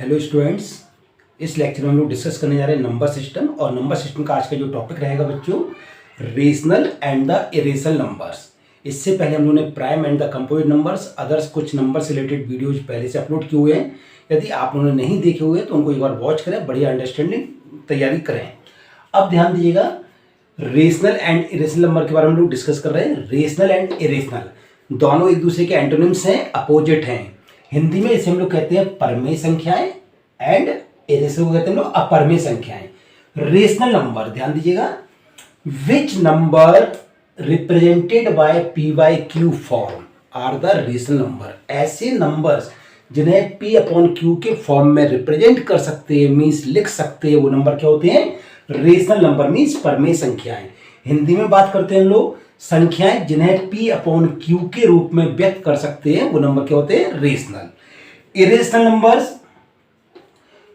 Hello students. इस lecture में हम लोग डिस्कस करने जा रहे हैं नंबर सिस्टम। और नंबर सिस्टम का आज का जो टॉपिक रहेगा बच्चों, rational and the irrational numbers. इससे पहले हम लोगों ने prime and the composite numbers, others कुछ नंबर से रिलेटेड वीडियोज पहले से अपलोड किए हुए हैं। यदि आप लोगों ने नहीं देखे हुए तो उनको एक बार वॉच करें, बढ़िया अंडरस्टैंडिंग तैयारी करें। अब ध्यान दीजिएगा, रेशनल एंड इरेशनल नंबर के बारे में हम लोग डिस्कस कर रहे हैं। रेशनल एंड इरेशनल दोनों एक दूसरे के एंटोनिम्स हैं, अपोजिट हैं। हिंदी में इसे हम लोग कहते हैं परमेय संख्याएं एंड इरेशनल को कहते हैं हम लोग अपरमेय संख्याएं। रेशनल नंबर ध्यान दीजिएगा, which number represented by P by Q form are the rational number. ऐसे नंबर्स जिन्हें पी अपॉन क्यू के फॉर्म में रिप्रेजेंट कर सकते हैं, मीन्स लिख सकते हैं, वो नंबर क्या होते हैं? रेशनल नंबर मीन्स परमेय संख्याएं। हिंदी में बात करते हैं हम लोग संख्याएं जिन्हें पी अपॉन क्यू के रूप में व्यक्त कर सकते हैं, वो नंबर क्या होते हैं? Rational. Irrational numbers,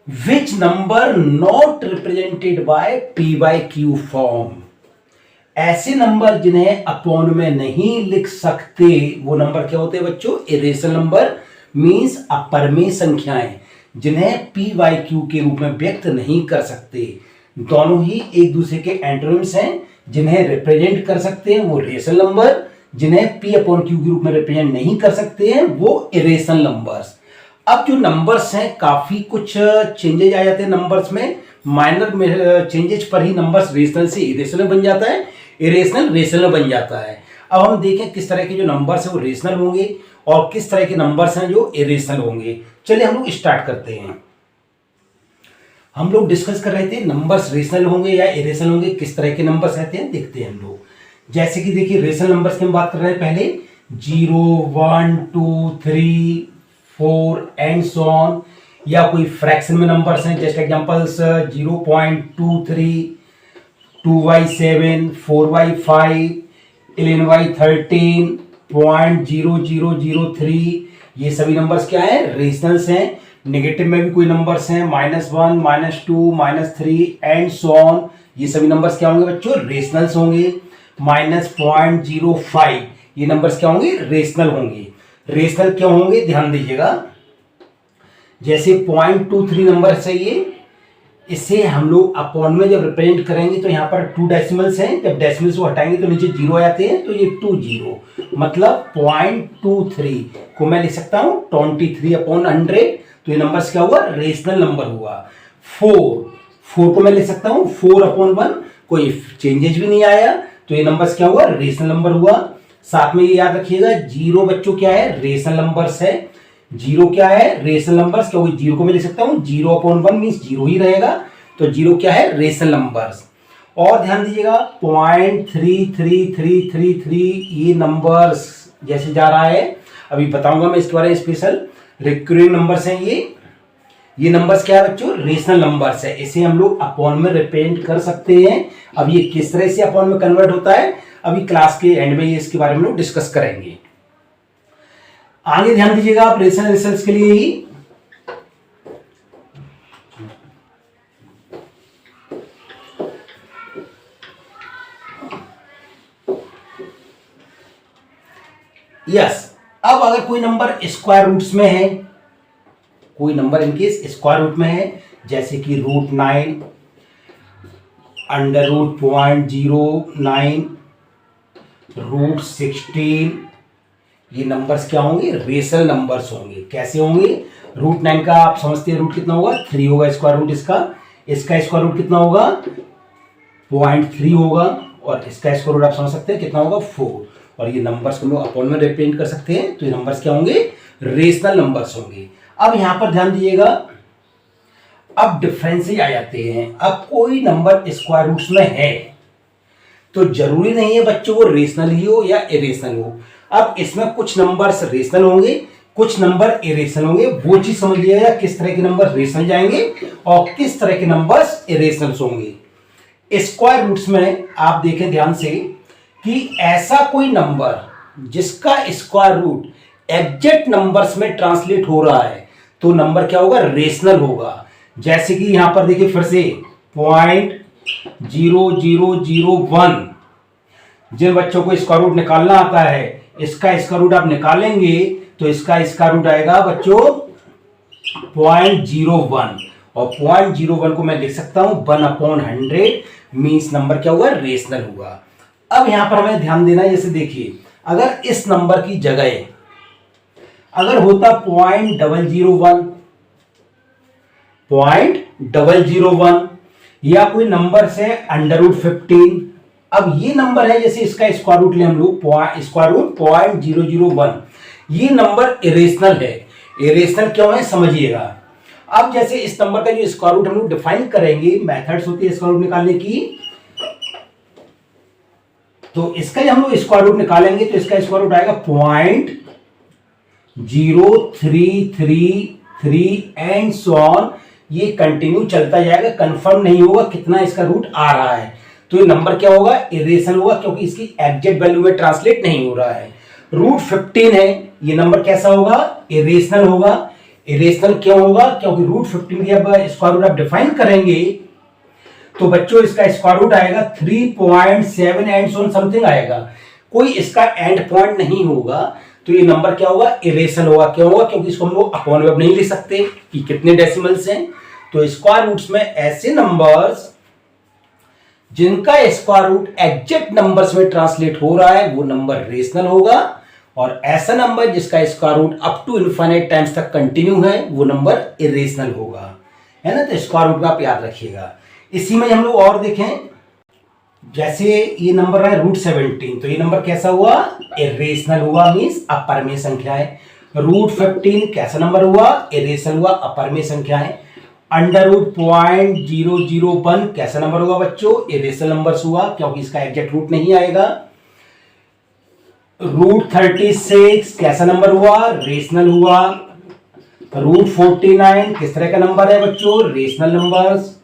which number not represented by P by Q form. ऐसे नंबर जिन्हें अपॉन में नहीं लिख सकते, वो नंबर क्या होते हैं बच्चों? इरेशनल नंबर मीन्स अपरमेय संख्याएं जिन्हें पी बाय क्यू के रूप में व्यक्त नहीं कर सकते। दोनों ही एक दूसरे के एंटोनिम्स हैं। जिन्हें रिप्रेजेंट कर सकते हैं वो रेशनल नंबर, जिन्हें पी अपॉन क्यू के रूप में रिप्रेजेंट नहीं कर सकते हैं वो इरेशनल नंबर्स। अब जो नंबर्स हैं, काफी कुछ चेंजेज आ जाते हैं नंबर्स में। माइनर चेंजेज पर ही नंबर्स रेशनल से इरेशनल बन जाता है, इरेशनल रेशनल बन जाता है। अब हम देखें किस तरह के जो नंबर्स हैं वो रेशनल होंगे और किस तरह के नंबर्स हैं जो इरेशनल होंगे। चलिए हम लोग स्टार्ट करते हैं। हम लोग डिस्कस कर रहे थे नंबर्स रेशनल होंगे या इरेशनल होंगे, किस तरह के नंबर्स रहते हैं देखते हैं हम लोग। जैसे कि देखिए, रेशनल नंबर्स की हम बात कर रहे हैं पहले 0, 1, 2, 3, 4 एंड सो ऑन। या कोई फ्रैक्शन में नंबर्स हैं, जस्ट एग्जांपल्स 0.23, 2/7, 4/5, 11/13, 0.0003। ये सभी नंबर्स क्या है? रेशनल्स हैं। नेगेटिव में भी कोई नंबर्स हैं, -1, -2, -3 एंड सो ऑन। ये सभी नंबर्स क्या होंगे बच्चों? रेशनल्स होंगे। -0.05 ये नंबर्स क्या होंगे? रेशनल होंगे। रेशनल क्यों होंगे ध्यान दीजिएगा। जैसे 0.23 नंबर चाहिए, इसे हम लोग अपॉन में जब रिप्रेजेंट करेंगे तो यहाँ पर 2 डेसिमल्स हैं, जब डेसिमल्स को हटाएंगे तो नीचे 0 आ जाते हैं, तो ये 20 मतलब 0.23 को मैं लिख सकता हूँ 23/100। तो ये नंबर्स क्या हुआ? रेशनल नंबर हुआ। 4 को मैं लिख सकता हूँ 4/1, कोई चेंजेज भी नहीं आया, तो ये नंबर्स क्या हुआ? रेशनल नंबर हुआ। साथ में ये याद रखिएगा, 0 बच्चों क्या है? रेशनल नंबर्स है। 0 क्या है? Rational numbers. क्या हुई? 0 को मैं लिख सकता हूँ 0/1 मीन्स 0 ही रहेगा, तो 0 क्या है? Rational numbers. और ध्यान दीजिएगा 0.3333 ये नंबर्स जैसे जा रहा है, अभी बताऊंगा मैं इसके बारे में स्पेशल। रिकरिंग नंबर्स हैं ये नंबर्स क्या है बच्चों? रेशनल नंबर्स है। इसे हम लोग अपॉन में रिप्रेजेंट कर सकते हैं। अब ये किस तरह से अपॉन में कन्वर्ट होता है, अभी क्लास के एंड में ये इसके बारे में लोग डिस्कस करेंगे। आगे ध्यान दीजिएगा आप रेशनल रिजल्ट्स के लिए ही। यस, अब अगर कोई नंबर स्क्वायर रूट्स में है, कोई नंबर इनकेस स्क्वायर रूट में है, जैसे कि √9, √0.09, √16, ये नंबर्स क्या होंगे? रेशनल नंबर्स होंगे। कैसे होंगे? √9 का आप समझते हैं रूट कितना होगा? 3 होगा स्क्वायर रूट इसका स्क्वायर रूट कितना होगा? 0.3 होगा, और इसका स्क्वायर रूट आप समझ सकते हैं कितना होगा? 4। और ये नंबर्स को हम लोग अपॉन में रिप्रेजेंट कर सकते हैं, तो ये नंबर्स क्या होंगे? रेशनल नंबर्स होंगे। अब यहां पर ध्यान दीजिएगा, अब डिफरेंसेस आ जाते हैं। अब कोई नंबर स्क्वायर रूट्स में है तो जरूरी नहीं है बच्चों वो रेशनल ही हो या इरेशनल हो। अब इसमें कुछ नंबर्स रेशनल होंगे, कुछ नंबर इरेशनल होंगे। वो चीज समझ लीजिएगा किस तरह के नंबर रेशनल जाएंगे और किस तरह के नंबर्स इरेशनल होंगे। स्क्वायर रूट्स में आप देखें ध्यान से कि ऐसा कोई नंबर जिसका स्क्वायर रूट एग्जैक्ट नंबर्स में ट्रांसलेट हो रहा है तो नंबर क्या होगा? रेशनल होगा। जैसे कि यहां पर देखिए फिर से 0.0001, जिन बच्चों को स्क्वायर रूट निकालना आता है, इसका स्क्वायर रूट आप निकालेंगे तो इसका स्क्वायर रूट आएगा बच्चों 0.01, और 0.01 को मैं लिख सकता हूं 1/100, मीन्स नंबर क्या हुआ, रेशनल हुआ। अब यहां पर हमें ध्यान देना है, जैसे देखिए अगर इस नंबर की जगह अगर होता 0.001 या कोई नंबर से √15, अब ये नंबर है, जैसे इसका स्क्वायर रूट ले हम लोग, स्क्वायर रूट 0.001, ये नंबर इरेशनल है। इरेशनल क्यों है समझिएगा। अब जैसे इस नंबर का जो स्क्वायर रूट हम लोग डिफाइन करेंगे, मेथड्स होती है स्क्वायर रूट निकालने की, तो इसका हम लोग स्क्वायर रूट निकालेंगे तो इसका स्क्वायर रूट आएगा 0.0333 एंड सो ऑन, ये कंटिन्यू चलता जाएगा, कंफर्म नहीं होगा कितना इसका रूट आ रहा है, तो ये नंबर क्या होगा, इरेशनल होगा, क्योंकि इसकी एग्जैक्ट वैल्यू में ट्रांसलेट नहीं हो रहा है। √15 है, ये नंबर कैसा होगा, इरेशनल होगा। इरेशनल क्यों होगा, क्योंकि √15 की अब स्क्वायर रूट आप डिफाइन करेंगे तो बच्चों इसका स्क्वायर रूट आएगा 3.7 एंड सो समथिंग आएगा, कोई इसका एंड पॉइंट नहीं होगा, तो ये नंबर क्या होगा, इरेशनल होगा। क्यों होगा, क्योंकि इसको हम लोग अपॉन वेब नहीं लिख सकते कि कितने डेसिमल्स हैं, तो स्क्वायर रूट्स में ऐसे नंबर्स जिनका स्क्वायर रूट एग्जैक्ट नंबर्स में ट्रांसलेट हो रहा है वो नंबर रेशनल होगा, और ऐसा नंबर जिसका square root up to infinite times तक कंटिन्यू है वो नंबर इरेशनल होगा, है ना। तो स्क्वायर रूट में आप याद रखिएगा। इसी में हम लोग और देखें, जैसे ये नंबर है √17, तो ये नंबर कैसा हुआ, इरेशनल हुआ, मींस अपर में संख्या है। √15 कैसा नंबर हुआ, इरेशनल हुआ, अपर में संख्या है। √0.001 कैसा नंबर हुआ बच्चों, इरेशनल नंबर हुआ, क्योंकि इसका एग्जैक्ट रूट नहीं आएगा। √36 कैसा नंबर हुआ, रेशनल हुआ। √49 किस तरह का नंबर है बच्चों, रेशनल नंबर्स।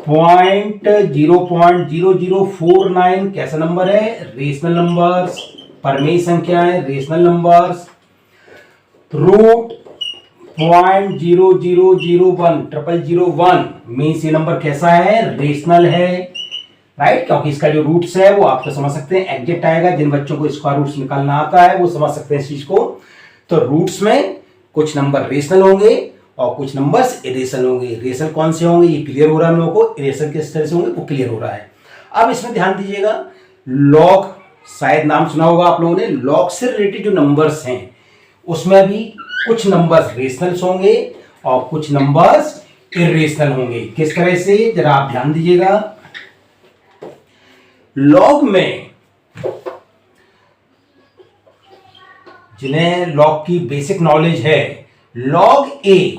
0.0049 कैसा नंबर है, रेशनल नंबर्स, परमेय संख्या है, रेशनल नंबर्स। √0.0001 मीन्स ये नंबर कैसा है, रेशनल है, राइट, क्योंकि इसका जो रूट्स है वो आपको समझ सकते हैं एग्जैक्ट आएगा। जिन बच्चों को स्क्वायर रूट्स निकालना आता है वो समझ सकते हैं इस चीज को। तो रूट्स में कुछ नंबर रेशनल होंगे और कुछ नंबर्स इरेशनल होंगे। इरेशनल कौन से होंगे ये क्लियर हो रहा है हम लोगों को, इरेशनल किस तरह से होंगे वो क्लियर हो रहा है। अब इसमें ध्यान दीजिएगा, लॉग, शायद नाम सुना होगा आप लोगों ने, लॉग से रिलेटेड जो नंबर्स हैं उसमें भी कुछ नंबर्स रेशनल होंगे और कुछ नंबर्स इरेशनल होंगे। किस तरह से, जरा आप ध्यान दीजिएगा। लॉग में जिन्हें लॉग की बेसिक नॉलेज है, log a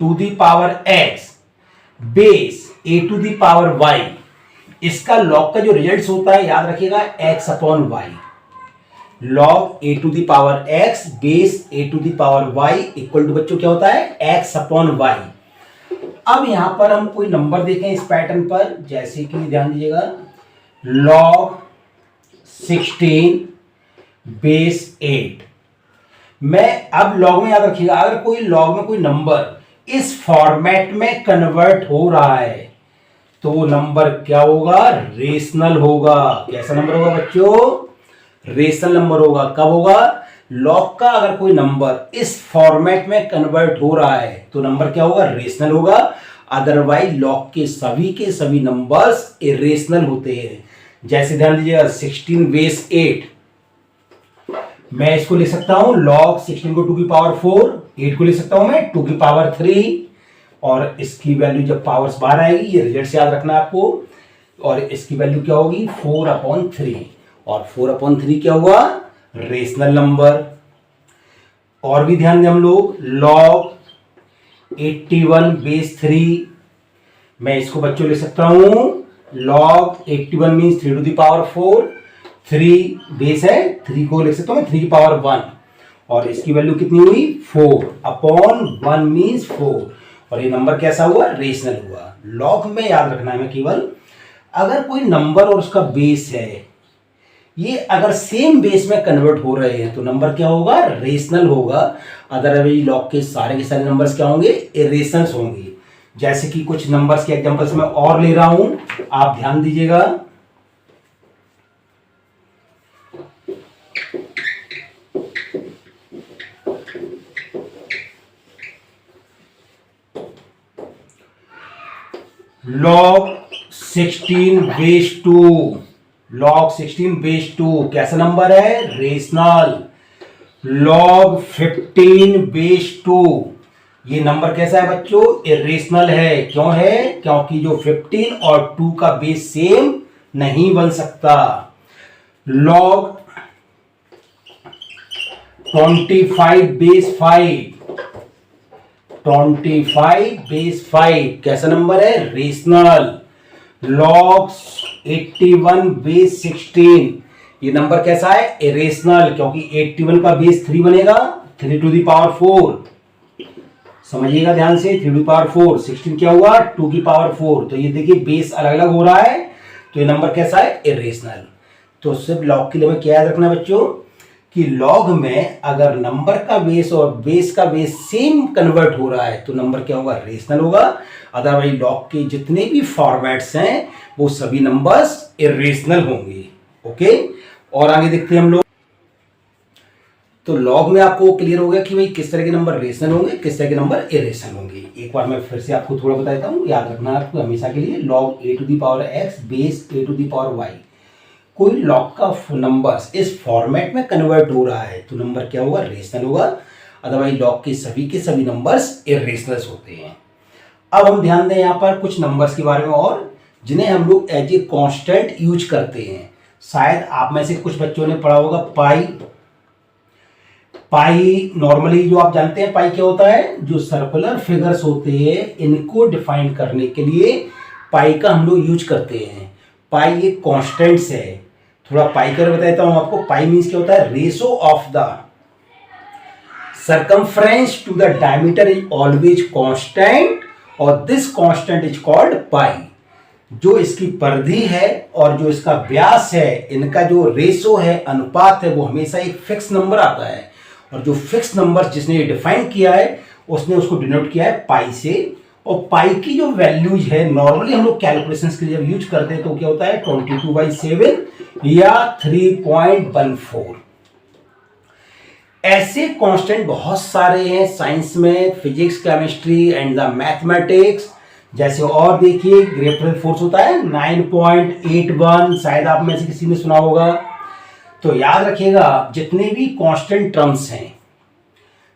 to the power x base a to the power y, इसका log का जो रिजल्ट होता है याद रखिएगा x/y। log a to the power x base a to the power y equal to बच्चों क्या होता है, x/y। अब यहां पर हम कोई नंबर देखें इस पैटर्न पर, जैसे कि ध्यान दीजिएगा, log 16 बेस 8। मैं अब लॉग में याद रखिएगा, अगर कोई लॉग में कोई नंबर इस फॉर्मेट में कन्वर्ट हो रहा है तो वो नंबर क्या होगा, रेशनल होगा। कैसा नंबर होगा बच्चों, रेशनल नंबर होगा। कब होगा, लॉग का अगर कोई नंबर इस फॉर्मेट में कन्वर्ट हो रहा है तो नंबर क्या होगा, रेशनल होगा। अदरवाइज लॉग के सभी नंबर्स इरेशनल होते हैं। जैसे ध्यान दीजिएगा 16 बेस 8, मैं इसको लिख सकता हूं log 16 को 2 की पावर 4, 8 को लिख सकता हूं मैं 2 की पावर 3, और इसकी वैल्यू जब पावर्स बाहर आएगी, ये रिजल्ट से याद रखना है आपको, और इसकी वैल्यू क्या होगी 4/3, और 4/3 क्या हुआ, रेशनल नंबर। और भी ध्यान दें हम लोग, log 81 बेस 3, मैं इसको बच्चों लिख सकता हूं log 81 means 3 to the power 4, 3 base है, 3 को लिख सकता हूं 3 की पावर 1, और इसकी वैल्यू कितनी हुई 4/1 मीन्स 4, और ये नंबर कैसा हुआ, रेशनल हुआ। लॉग में याद रखना है मैं केवल, अगर कोई नंबर और उसका बेस है, ये अगर सेम बेस में कन्वर्ट हो रहे हैं तो नंबर क्या होगा, रेशनल होगा। अदरवाइज लॉग के सारे नंबर्स क्या होंगे, इरेशनल होंगे। जैसे कि कुछ नंबर्स के एग्जांपल्स मैं और ले रहा हूं, आप ध्यान दीजिएगा। log 16 बेस 2, log 16 बेस 2 कैसा नंबर है? रेशनल। log 15 बेस 2 ये नंबर कैसा है बच्चों? इरेशनल है। क्यों है? क्योंकि जो 15 और 2 का बेस सेम नहीं बन सकता। log 25 बेस 5, 25 बेस 5 कैसा नंबर है? रेशनल। log 81 बेस 16 ये नंबर कैसा है? इरेशनल, क्योंकि 81 का बेस 3 बनेगा, 3 टू दी पावर 4। समझिएगा ध्यान से, 3 टू दी पावर 4, 16 क्या हुआ? 2 की पावर 4। तो ये देखिए बेस अलग अलग हो रहा है, तो ये नंबर कैसा है? इरेशनल। तो सिर्फ लॉग के लिए हमें क्या याद रखना है बच्चों कि लॉग में अगर नंबर का बेस और बेस का बेस सेम कन्वर्ट हो रहा है तो नंबर क्या होगा? रेशनल होगा। अदरवाइज लॉग के जितने भी फॉर्मेट्स हैं वो सभी नंबर्स इरेशनल होंगे। ओके, और आगे देखते हैं हम लोग। तो लॉग में आपको क्लियर हो गया कि भाई किस तरह के नंबर रेशनल होंगे, किस तरह के नंबर इरेशनल होंगे। एक बार मैं फिर से आपको थोड़ा बता देता हूँ, याद रखना है आपको हमेशा के लिए। Log a to the power x base a to the power y, कोई लॉग का नंबर्स इस फॉर्मेट में कन्वर्ट हो रहा है तो नंबर क्या होगा? रेशनल होगा। अदरवाइज लॉग के सभी नंबर्स इरेशनल होते हैं। अब हम ध्यान दें यहाँ पर कुछ नंबर्स के बारे में और जिन्हें हम लोग एज ए कांस्टेंट यूज करते हैं। शायद आप में से कुछ बच्चों ने पढ़ा होगा पाई नॉर्मली जो आप जानते हैं पाई क्या होता है? जो सर्कुलर फिगर्स होते हैं इनको डिफाइन करने के लिए पाई का हम लोग यूज करते हैं। पाई एक कॉन्स्टेंट्स है। थोड़ा पाई कर बता देता हूं आपको। पाई मीन्स क्या होता है? Ratio of the circumference to the diameter is always constant और this constant is called pi. जो इसकी परिधि है और जो इसका व्यास है, इनका जो रेशो है, अनुपात है, वो हमेशा एक फिक्स नंबर आता है। और जो फिक्स नंबर जिसने डिफाइन किया है उसने उसको डिनोट किया है पाई से। और पाई की जो वैल्यूज है नॉर्मली हम लोग कैलकुलेशंस के लिए जब यूज करते हैं तो क्या होता है? 22/7 या 3.14। ऐसे कांस्टेंट बहुत सारे हैं साइंस में, physics, chemistry and the mathematics. जैसे और देखिए ग्रेविटेशनल फोर्स होता है 9.81, शायद आप में से किसी ने सुना होगा। तो याद रखिएगा जितने भी कांस्टेंट टर्म्स हैं,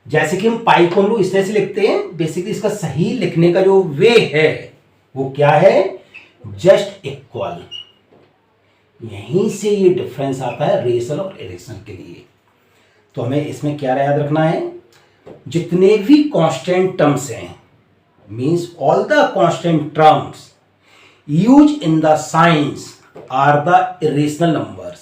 जैसे कि हम पाई को हम लोग इस तरह से लिखते हैं, बेसिकली इसका सही लिखने का जो वे है वो क्या है? Just equal. यहीं से ये डिफरेंस आता है रेशनल और इरेशनल के लिए। तो हमें इसमें क्या याद रखना है? जितने भी कांस्टेंट टर्म्स हैं, means all the constant terms use in the science are the irrational numbers.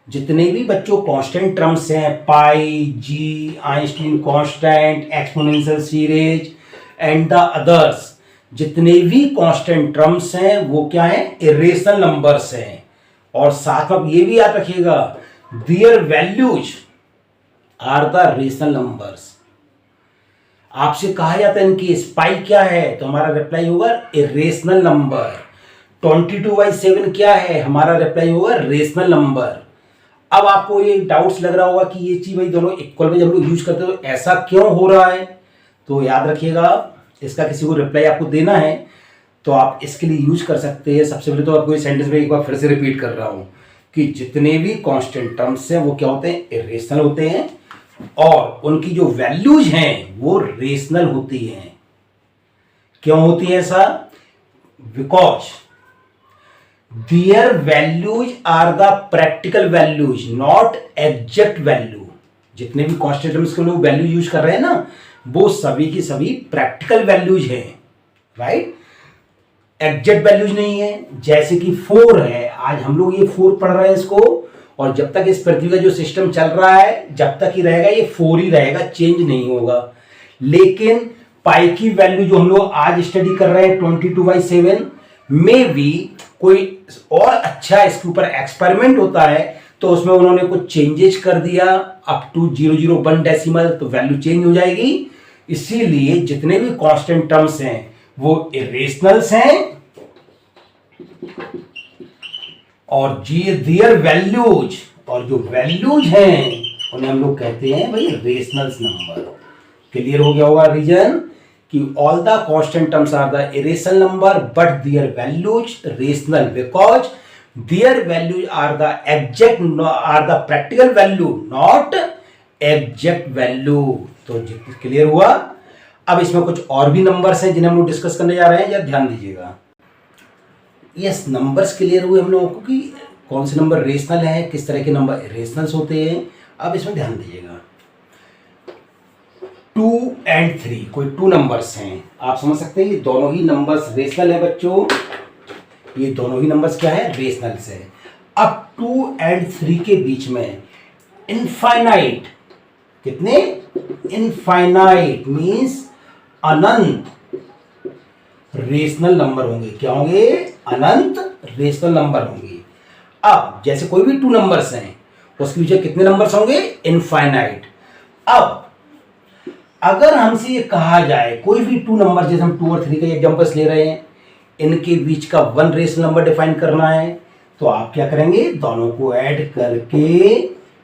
जितने भी बच्चों कांस्टेंट टर्म्स हैं, pi, g, Einstein constant, exponential series and the others, जितने भी कांस्टेंट टर्म्स हैं वो क्या है? इरेशनल नंबर्स हैं। और साथ में ये भी याद रखिएगा their values are the rational numbers. आपसे कहा जाता है इनकी पाई क्या है तो हमारा रिप्लाई होगा इरेशनल नंबर। 22/7 क्या है? हमारा रिप्लाई होगा रेशनल नंबर। अब आपको ये डाउट्स लग रहा होगा कि ये चीज भाई दोनों इक्वल में जब लोग यूज करते हो ऐसा क्यों हो रहा है? तो याद रखिएगा इसका किसी को रिप्लाई आपको देना है तो आप इसके लिए यूज कर सकते हैं। सबसे पहले तो आपको ये सेंटेंस में एक बार फिर से रिपीट कर रहा हूं कि जितने भी कांस्टेंट टर्म्स हैं वो क्या होते हैं? इरेशनल होते हैं और उनकी जो वैल्यूज हैं वो रेशनल होती हैं। क्यों होती है ऐसा? Because their values are the practical values not exact value। जितने भी कांस्टेंट टर्म्स के लोग वैल्यू यूज कर रहे हैं ना वो सभी की सभी प्रैक्टिकल वैल्यूज हैं, राइट? एग्जैक्ट वैल्यूज नहीं है। जैसे कि 4 है, आज हम लोग ये 4 पढ़ रहे हैं इसको, और जब तक इस पृथ्वी का जो सिस्टम चल रहा है जब तक ही रहेगा ये 4 ही रहेगा, चेंज नहीं होगा। लेकिन पाई की वैल्यू जो हम लोग आज स्टडी कर रहे हैं 22/7 में भी कोई और अच्छा इसके ऊपर एक्सपेरिमेंट होता है तो उसमें उन्होंने कुछ चेंजेस कर दिया अप टू 001 डेसिमल, तो वैल्यू चेंज हो जाएगी। इसीलिए जितने भी कांस्टेंट टर्म्स हैं वो इरेशनल्स हैं और देयर वैल्यूज, और जो वैल्यूज हैं उन्हें हम लोग कहते हैं भाई रेशनल्स नंबर। क्लियर हो गया होगा रीजन कि all the constant terms are the irrational number but their values rational because their values are the exact are the practical value not exact value. तो क्लियर हुआ। अब इसमें कुछ और भी नंबर्स हैं जिन्हें हम लोग डिस्कस करने जा रहे हैं, या ध्यान दीजिएगा। यस, नंबर्स क्लियर हुए हम लोगों को कि कौन से नंबर रेशनल है, किस तरह के नंबर इरेशनल्स होते हैं। अब इसमें ध्यान दीजिएगा, 2 और 3 कोई 2 नंबर्स हैं, आप समझ सकते हैं ये दोनों ही नंबर्स रेशनल है बच्चों, ये दोनों ही नंबर्स क्या है, रेशनल्स है। अब 2 और 3 के बीच में इनफाइनाइट, कितने, इनफाइनाइट मीन्स अनंत रेशनल नंबर होंगे। क्या होंगे, अनंत रेशनल नंबर होंगे। अब जैसे कोई भी 2 नंबर्स हैं उसके पीछे कितने नंबर्स होंगे, इनफाइनाइट। अब अगर हमसे ये कहा जाए कोई भी 2 नंबर, जैसे हम 2 और 3 के एग्जांपल्स ले रहे हैं, इनके बीच का 1 रेशनल नंबर डिफाइन करना है, तो आप क्या करेंगे, दोनों को ऐड करके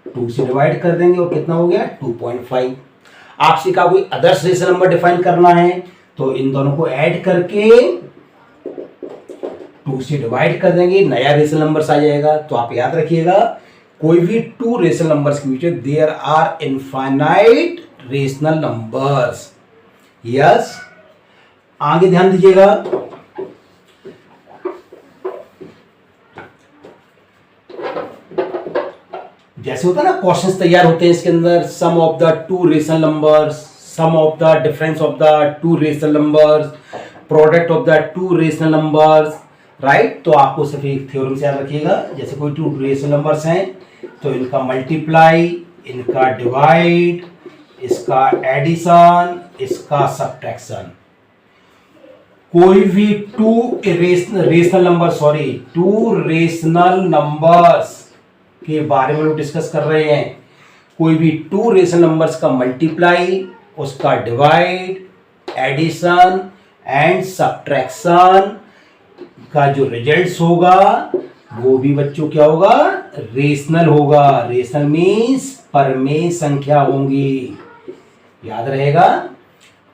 2 से डिवाइड कर देंगे और कितना हो गया 2.5। आपसे कहा कोई अदर्स रेशनल नंबर डिफाइन करना है, तो इन दोनों को ऐड करके 2 से डिवाइड कर देंगे, नया रेशनल नंबर आ जाएगा। तो आप याद रखिएगा, कोई भी 2 रेशनल नंबर्स के बीच there are infinite rational numbers. Yes, आगे ध्यान दीजिएगा, जैसे होता है ना क्वेश्चंस तैयार होते हैं इसके अंदर, sum of the 2 rational numbers, sum of the difference of the 2 rational numbers, product of the 2 rational numbers, right. तो आपको सिर्फ एक थ्योरम से याद रखिएगा, जैसे कोई 2 रेशनल नंबर्स हैं तो इनका मल्टीप्लाई, इनका डिवाइड, इसका एडिशन, इसका सब्ट्रैक्शन। कोई भी 2 रेशनल नंबर्स के बारे में लोग डिस्कस कर रहे हैं, कोई भी 2 रेशनल नंबर्स का मल्टीप्लाई, उसका डिवाइड, एडिशन एंड सब्ट्रैक्शन का जो रिजल्ट्स होगा वो भी बच्चों क्या होगा, रेशनल होगा। रेशनल मीन्स परमेय संख्या होंगी, याद रहेगा।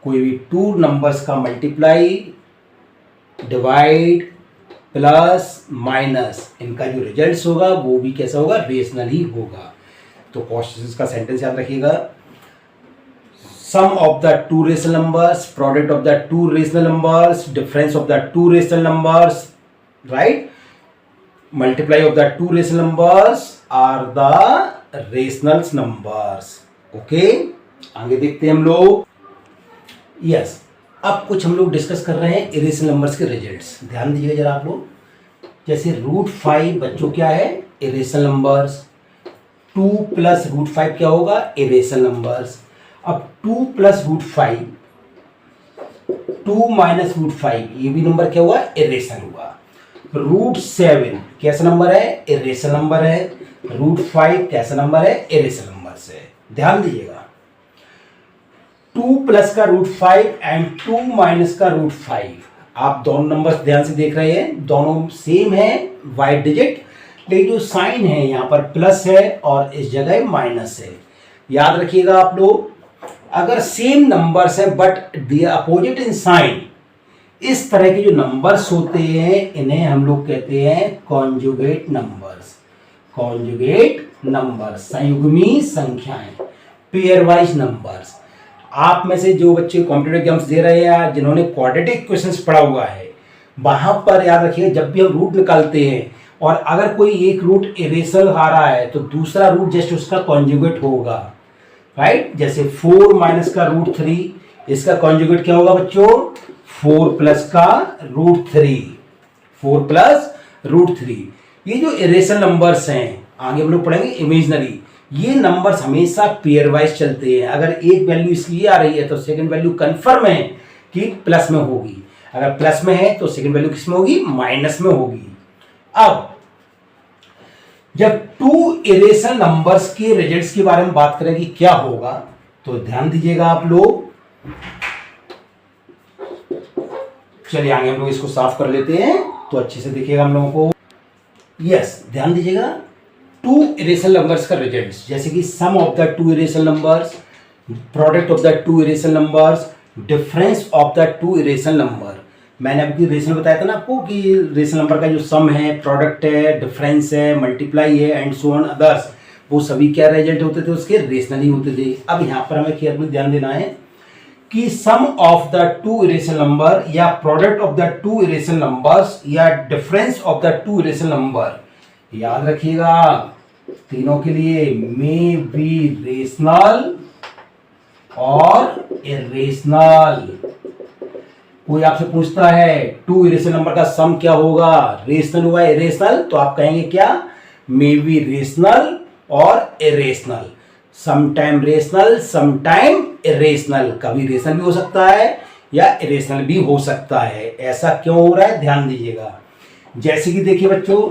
कोई भी 2 नंबर्स का मल्टीप्लाई, डिवाइड, प्लस, माइनस, इनका जो रिजल्ट्स होगा वो भी कैसा होगा, रेशनल ही होगा। तो क्वेश्चन का सेंटेंस याद रखिएगा, sum of the 2 rational numbers, product of the 2 rational numbers, difference of the 2 rational numbers, right, multiply of the 2 rational numbers are the rationals numbers. Okay, आगे देखते हैं हम लोग। यस, अब कुछ हम लोग डिस्कस कर रहे हैं इरेशनल नंबर्स के रिजल्ट्स। ध्यान दीजिएगा जरा आप लोग, जैसे √5 बच्चों क्या है, इरेशनल नंबर्स। 2 + √5 क्या होगा, इरेशनल नंबर्स। अब 2 + √5, 2 - √5, ये भी नंबर क्या हुआ, इरेशनल हुआ। √7 कैसा नंबर है, इरेशनल नंबर है। √5 कैसा नंबर है, इरेशनल नंबर से। ध्यान दीजिएगा, 2 + का √5 एंड 2 - का √5, आप दोनों नंबर्स ध्यान से देख रहे हैं, दोनों सेम है, वाइट डिजिट, लेकिन जो साइन है यहाँ पर प्लस है और इस जगह माइनस है। याद रखिएगा आप लोग, अगर सेम नंबर्स है but they opposite in sign, इस तरह के जो नंबर्स होते हैं इन्हें हम लोग कहते हैं कॉन्जुगेट नंबर्स। कॉन्जुगेट नंबर्स, संयुग्मी संख्याएं, पेयर वाइज नंबर्स। आप में से जो बच्चे कॉम्पिटिटिव एग्जाम्स दे रहे हैं, जिन्होंने क्वाड्रेटिक क्वेश्चंस पढ़ा हुआ है, वहां पर याद रखिए, जब भी हम रूट निकालते हैं और अगर कोई एक रूट इरेशनल आ रहा है तो दूसरा रूट जस्ट उसका कॉन्जुगेट होगा, राइट। जैसे 4 - का √3, इसका कॉन्जुगेट क्या होगा बच्चों, 4 + का √3, 4 + √3। ये जो इरेशनल नंबर्स हैं, आगे हम लोग पढ़ेंगे इमेजिनरी, ये नंबर्स हमेशा पेयर वाइज चलते हैं। अगर एक वैल्यू इसकी आ रही है तो सेकंड वैल्यू कंफर्म है कि प्लस में होगी, अगर प्लस में है तो सेकंड वैल्यू किस में होगी, माइनस में होगी। अब जब 2 इरेशनल नंबर्स के रिजल्ट्स के बारे में बात करें कि क्या होगा, तो ध्यान दीजिएगा आप लोग। चलिए आगे हम लोग इसको साफ कर लेते हैं तो अच्छे से देखिएगा हम लोगों को। यस, ध्यान दीजिएगा, 2 इरेशनल नंबर्स का रिजल्ट्स, जैसे कि sum of the 2 irrational numbers, product of the 2 irrational numbers, difference of the two irrational number. मैंने अभी रेशनल बताया था ना आपको कि रेशनल नंबर का जो सम है, प्रोडक्ट है, डिफरेंस है, मल्टीप्लाई है एंड सो ऑन अदर्स, वो सभी क्या रिजल्ट होते थे उसके, रेशनल ही होते थे। अब यहाँ पर हमें केयरफुली ध्यान देना है कि sum of the two irrational number या product of the two irrational numbers या difference of the two irrational number, याद रखिएगा तीनों के लिए, मे बी रेशनल और इरेशनल। कोई आपसे पूछता है टू इरेशनल नंबर का सम क्या होगा, रेशनल हुआ इरेशनल, तो आप कहेंगे क्या, मे बी रेशनल और irrational. Sometime rational, sometime irrational, कभी रेशनल भी हो सकता है या इरेशनल भी हो सकता है। ऐसा क्यों हो रहा है, ध्यान दीजिएगा। जैसे कि देखिए बच्चों,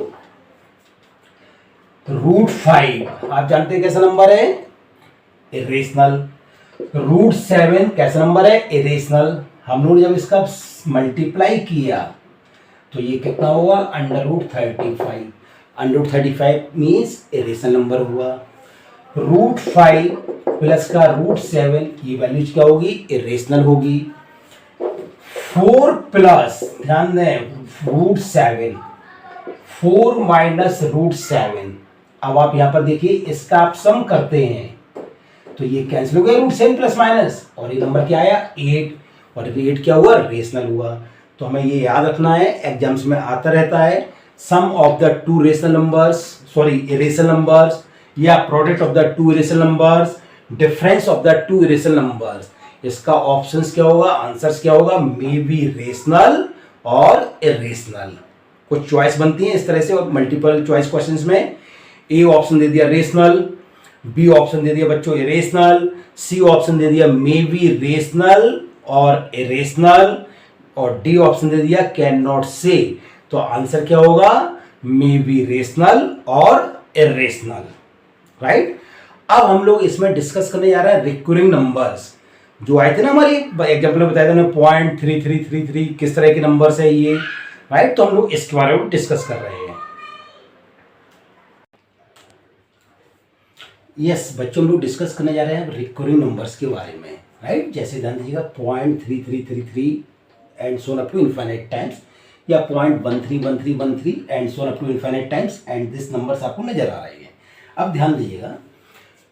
√5 आप जानते हैं कैसा नंबर है, इरेशनल। √7 कैसा नंबर है, इरेशनल। हम लोग जब इसका मल्टीप्लाई किया तो ये कितना हुआ, √35। √35 मीन्स इरेशनल नंबर हुआ। √5 प्लस का √7, ये वैल्यूज क्या होगी, इरेशनल होगी। 4 प्लस, ध्यान दें, √7, 4 माइनस √7। अब आप यहां पर देखिए, इसका आप सम करते हैं तो ये कैंसिल हो गया, √7 प्लस माइनस, और ये नंबर क्या आया, 8, और 8 क्या हुआ, रेशनल हुआ। तो हमें ये याद रखना है, एग्जाम्स में आता रहता है, sum of the two rational numbers, sorry irrational numbers, या product of the two irrational numbers, difference of the two irrational numbers. इसका ऑप्शंस क्या होगा, आंसर्स क्या होगा, मे बी रेशनल और इरेशनल। कुछ चॉइस बनती है इस तरह से, और मल्टीपल चॉइस क्वेश्चंस में ए ऑप्शन दे दिया रेशनल, बी ऑप्शन दे दिया बच्चों इरेशनल, सी ऑप्शन दे दिया मे बी रेशनल और इरेशनल, और डी ऑप्शन दे दिया कैन नॉट से। तो आंसर क्या होगा, मे बी रेशनल और इरेशनल, राइट। अब हम लोग इसमें डिस्कस करने जा रहे हैं रिकरिंग नंबर्स, जो आए थे ना हमारे एग्जाम्पल में बताया था ना, 0.3333, किस तरह के नंबर्स है ये, राइट। तो हम लोग इसके बारे में डिस्कस कर रहे हैं। यस बच्चों, हम लोग डिस्कस करने जा रहे हैं रिकरिंग नंबर्स के बारे में, राइट। जैसे ध्यान दीजिएगा 0.3333 and so up to infinite times, या 0.131313 and so up to infinite times, and this numbers आपको नजर आ रही है। अब ध्यान दीजिएगा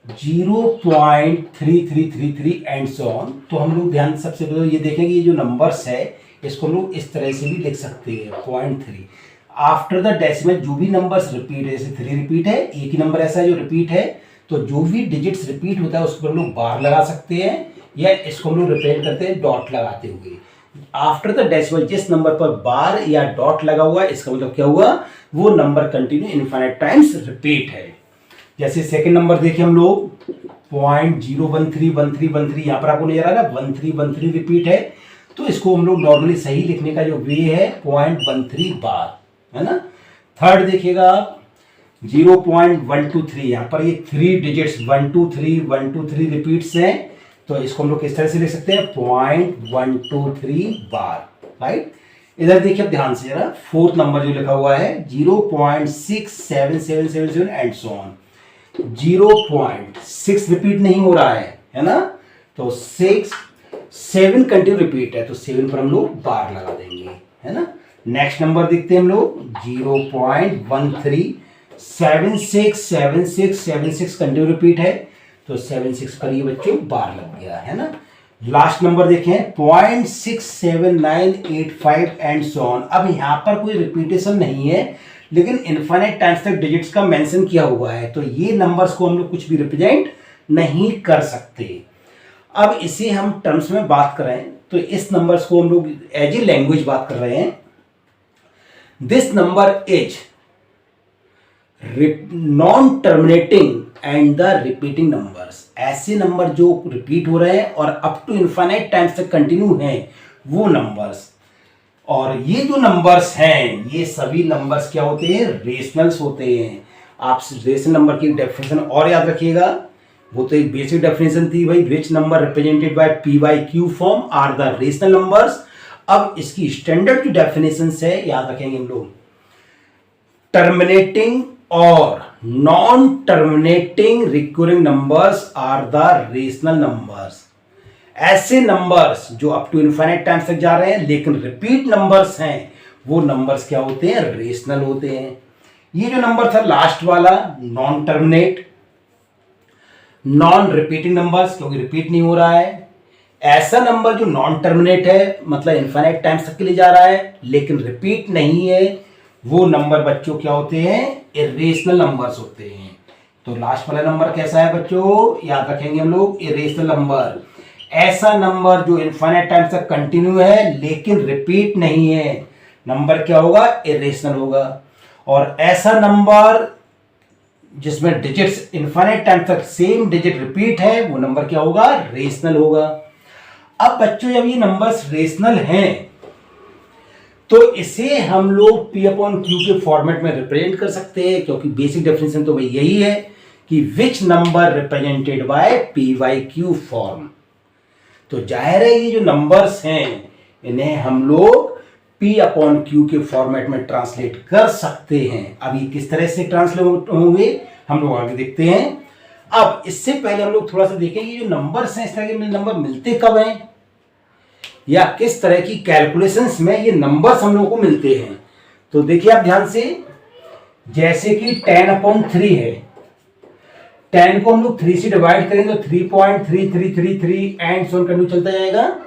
0.3333 एंड सो ऑन, तो हम लोग ध्यान सबसे पहले ये देखेंगे, ये जो नंबर्स है इसको हम लोग इस तरह से भी लिख सकते हैं, 0.3 आफ्टर द डेसिमल जो भी नंबर्स रिपीट है, जैसे 3 रिपीट है, एक ही नंबर ऐसा है जो रिपीट है, तो जो भी डिजिट्स रिपीट होता है उस पर हम लोग बार लगा सकते हैं, या इसको हम लोग रिप्रेजेंट करते हैं डॉट लगाते हुए। आफ्टर द डेसिमल जिस नंबर पर बार या डॉट लगा हुआ है, इसका मतलब क्या हुआ, वो number continue infinite times repeat है। जैसे सेकंड नंबर देखिए हम लोग 0.0131313, यहाँ पर आपको नजर आ रहा है 1313 रिपीट है, तो इसको हम लोग नॉर्मली सही लिखने का जो वे है 0.13 बार, है ना। थर्ड देखिएगा आप 0.123, यहाँ पर ये 3 डिजिट्स 123 रिपीट्स हैं, तो इसको हम लोग किस तरह से लिख सकते हैं, 0.123 बार, राइट। इधर देखिए ध्यान से जरा, फोर्थ नंबर जो लिखा हुआ है 0.67777 एंड सो ऑन। 0.6 रिपीट नहीं हो रहा है ना, तो 7 कंटिन्यू रिपीट है, तो 7 पर हम लोग बार लगा देंगे, है ना। नेक्स्ट नंबर देखते हैं हम लोग 0.13 76 कंटिन्यू रिपीट है, तो 76 पर ये बच्चों बार लग गया, है ना। लास्ट नंबर देखें 0.67985 एंड सो ऑन। अब यहां पर कोई रिपीटेशन नहीं है, लेकिन इनफाइनाइट टाइम्स तक डिजिट्स का मेंशन किया हुआ है, तो ये नंबर्स को हम लोग कुछ भी रिप्रेजेंट नहीं कर सकते। अब इसे हम टर्म्स में बात करें तो इस नंबर्स को हम लोग एज ए लैंग्वेज बात कर रहे हैं। This number is non terminating and the repeating numbers, ऐसे नंबर जो रिपीट हो रहे हैं और अप टू इनफाइनाइट टाइम्स तक कंटिन्यू हैं वो नंबर्स। और ये जो नंबर्स हैं ये सभी नंबर्स क्या होते हैं, रेशनल्स होते हैं। आप रेशनल नंबर की डेफिनेशन और याद रखिएगा, वो तो एक बेसिक डेफिनेशन थी भाई, which number represented by P by Q form are the rational numbers. अब इसकी स्टैंडर्ड जो डेफिनेशन है याद रखेंगे हम लोग, टर्मिनेटिंग और non terminating recurring numbers are the rational numbers, ऐसे नंबर्स जो अप टू इनफाइनाइट टाइम्स तक जा रहे हैं लेकिन रिपीट नंबर्स हैं, वो नंबर्स क्या होते हैं? रेशनल होते हैं। ये जो नंबर था लास्ट वाला, non terminate, non repeating numbers, क्योंकि रिपीट नहीं हो रहा है। ऐसा नंबर जो नॉन टर्मिनेट है, मतलब इनफाइनाइट टाइम्स तक के लिए जा रहा है लेकिन रिपीट नहीं है, वो नंबर बच्चों क्या होते हैं? इरेशनल नंबर्स होते हैं। तो लास्ट वाला नंबर कैसा है बच्चों? याद रखेंगे हम लोग, इरेशनल नंबर। ऐसा नंबर जो इनफाइनाइट टाइम्स तक कंटिन्यू है लेकिन रिपीट नहीं है, नंबर क्या होगा? इरेशनल होगा। और ऐसा नंबर जिसमें डिजिट्स इनफाइनाइट टाइम तक सेम डिजिट रिपीट है, वो नंबर क्या होगा? रेशनल होगा। अब बच्चों जब ये नंबर्स रेशनल हैं तो इसे हम लोग P अपॉन Q के फॉर्मेट में रिप्रेजेंट कर सकते हैं, क्योंकि बेसिक डेफिनेशन तो भाई यही है कि विच number represented bye P by Q form. तो जाहिर है ये जो नंबर्स हैं इन्हें हम लोग P अपॉन Q के फॉर्मेट में ट्रांसलेट कर सकते हैं। अब ये किस तरह से ट्रांसलेट होंगे हम लोग आगे देखते हैं। अब इससे पहले हम लोग थोड़ा सा देखेंगे ये जो नंबर्स हैं, इस तरह के नंबर मिलते कब हैं या किस तरह की कैलकुलेशंस में ये नंबर्स हम लोगों को मिलते हैं। तो देखिए आप ध्यान से, जैसे कि 10 अपॉन 3 है, 10 को हम लोग 3 से डिवाइड करेंगे तो 3.3333 एंड सो ऑन कंटिन्यू चलता जाएगा।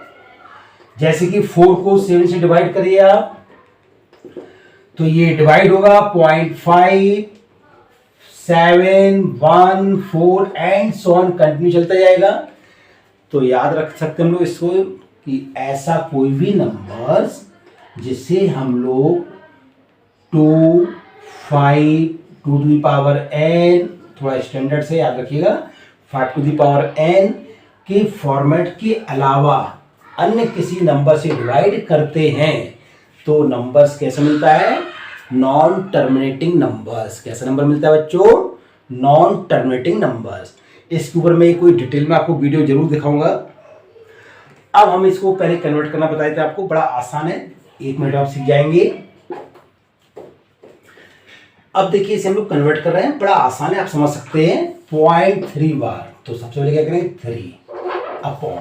जैसे कि 4 को 7 से डिवाइड करिए आप तो ये डिवाइड होगा 0.5 7 1 4 एंड सो ऑन कंटिन्यू चलता जाएगा। तो याद रख सकते हैं हम लोग इसको कि ऐसा कोई भी नंबर्स जिसे हम लोग 2 5 2 टू द पावर n, थोड़ा स्टैंडर्ड से याद रखिएगा, 5 टू द पावर n के फॉर्मेट के अलावा अन्य किसी नंबर से डिवाइड करते हैं तो नंबर्स कैसे मिलता है? Non terminating numbers. कैसा नंबर मिलता है बच्चों? Non terminating numbers. इसके ऊपर मैं कोई डिटेल में आपको वीडियो जरूर दिखाऊंगा। अब हम इसको पहले कन्वर्ट करना बताए थे आपको, बड़ा आसान है, 1 मिनट आप सीख जाएंगे। अब देखिए इसे हम लोग कन्वर्ट कर रहे हैं, बड़ा आसान है, आप समझ सकते हैं। 0.3 बार, तो सबसे पहले क्या करेंगे? 3 अपॉन,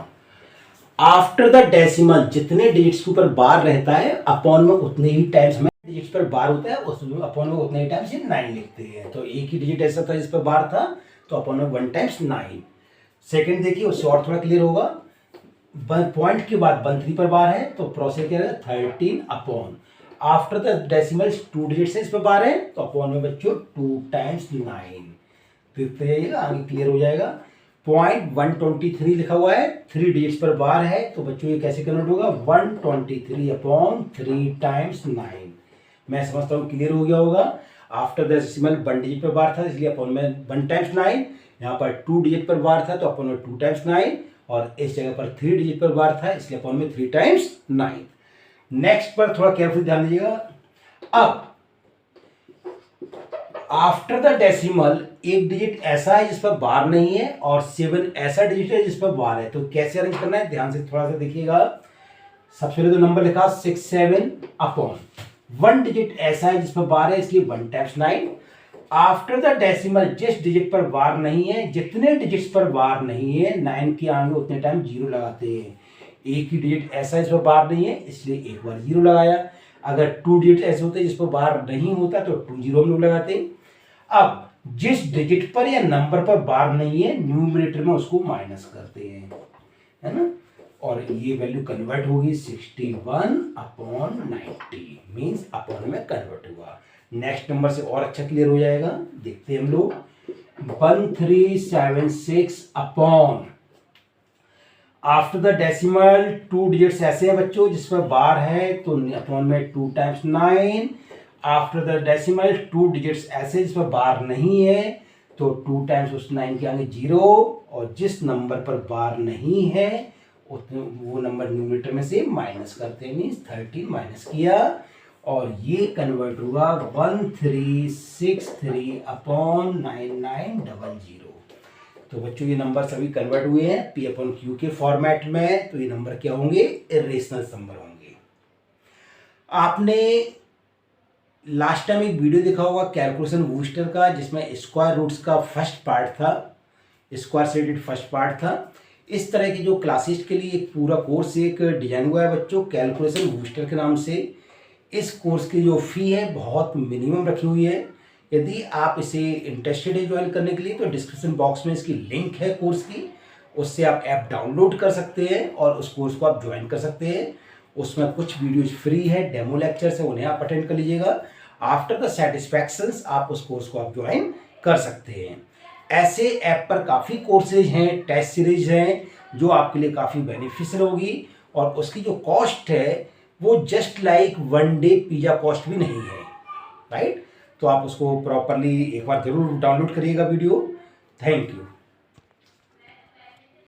आफ्टर द डेसिमल जितने डिजिट्स के ऊपर बार रहता है अपॉन में उतने ही टाइम्स में डिजिट्स पर बार होता है, उस अपॉन में उतने ही टाइम्स 9 लिखते हैं। तो एक ही डिजिट ऐसा था जिस पर बार था तो अपॉन में 1 टाइम्स 9। सेकंड देखिए उससे और थोड़ा क्लियर होगा, पॉइंट के बाद 13 पर बार है तो प्रोसेस क्या है? 13 upon, after the decimals 2 digits है इस पर बार है तो अपॉन में बच्चों 2 टाइम्स 9। देखते जाइएगा आगे क्लियर हो जाएगा। पॉइंट 123 लिखा हुआ है, 3 डिजिट्स पर बार है तो बच्चों ये कैसे कन्वर्ट होगा? 123 अपॉन 3 टाइम्स 9। मैं समझता हूँ क्लियर हो गया होगा। आफ्टर द डेसिमल 1 डिजिट पर बार था इसलिए अपॉन में 1 टाइम्स 9, यहाँ पर 2 डिजिट पर बार था तो अपॉन में 2 टाइम्स 9, और इस जगह पर 3 डिजिट पर बार था इसलिए अपॉन में 3 टाइम्स 9। नेक्स्ट पर थोड़ा केयरफुल ध्यान दीजिएगा। अब आफ्टर द डेसिमल एक डिजिट ऐसा है जिस पर बार नहीं है और 7 ऐसा डिजिट है जिस पर बार है, तो कैसे अरेंज करना है ध्यान से थोड़ा सा देखिएगा। सबसे पहले तो नंबर लिखा 6 7 अपॉन 1 डिजिट ऐसा है जिस पर बार है इसलिए 1 टाइम्स 9। आफ्टर द डेसिमल जिस डिजिट पर बार नहीं है, जितने डिजिट्स पर बार नहीं है 9 के आगे उतने टाइम 0 लगाते हैं। एक ही डिजिट ऐसा इस पर बार नहीं है इसलिए एक बार 0 लगाया। अगर 2 डिजिट ऐसे होते जिस पर बार नहीं होता तो 2 0 हम लोग लगाते। अब जिस डिजिट पर या नंबर पर बार नहीं है न्यूमरेटर में उसको माइनस करते हैं, है ना, और ये वैल्यू कन्वर्ट होगी 61 अपॉन 90, मीन्स अपॉन में कन्वर्ट हुआ। नेक्स्ट नंबर से और अच्छा क्लियर हो जाएगा, देखते हैं हम लोग। 1376 upon, after the decimal 2 digits ऐसे हैं बच्चों जिस पर बार है तो अपॉन में 2 times 9। After the decimal 2 digits ऐसे जिस पर बार नहीं है तो 2 टाइम्स उस 9 के आगे 0, और जिस नंबर पर बार नहीं है वो नंबर न्यूमरेटर में से माइनस करते हैं, मीन्स 13 माइनस किया और ये कन्वर्ट हुआ 1363 अपॉन 9900। तो बच्चों ये नंबर सभी कन्वर्ट हुए हैं P अपॉन Q के फॉर्मेट में, तो ये नंबर क्या होंगे? इरेशनल नंबर होंगे। आपने लास्ट टाइम एक वीडियो देखा होगा कैलकुलेशन बूस्टर का जिसमें स्क्वायर रूट्स का फर्स्ट पार्ट था, स्क्वायर से रिलेटेड फर्स्ट पार्ट था। इस तरह की जो क्लासेस के लिए एक पूरा कोर्स एक डिजाइन हुआ है बच्चों, कैलकुलेशन बूस्टर के नाम से। इस कोर्स की जो फ़ी है बहुत मिनिमम रखी हुई है। यदि आप इसे इंटरेस्टेड है ज्वाइन करने के लिए तो डिस्क्रिप्शन बॉक्स में इसकी लिंक है कोर्स की, उससे आप ऐप डाउनलोड कर सकते हैं और उस कोर्स को आप ज्वाइन कर सकते हैं। उसमें कुछ वीडियोज फ्री है, डेमो लेक्चर्स है, उन्हें आप अटेंड कर लीजिएगा। आफ्टर द सेटिस्फैक्शंस आप उस कोर्स को आप ज्वाइन कर सकते हैं। ऐसे ऐप पर काफ़ी कोर्सेज हैं, टेस्ट सीरीज हैं जो आपके लिए काफ़ी बेनिफिशियल होगी, और उसकी जो कॉस्ट है वो just like 1 day pizza cost भी नहीं है, राइट। तो आप उसको प्रॉपरली एक बार ज़रूर डाउनलोड करिएगा वीडियो। Thank you.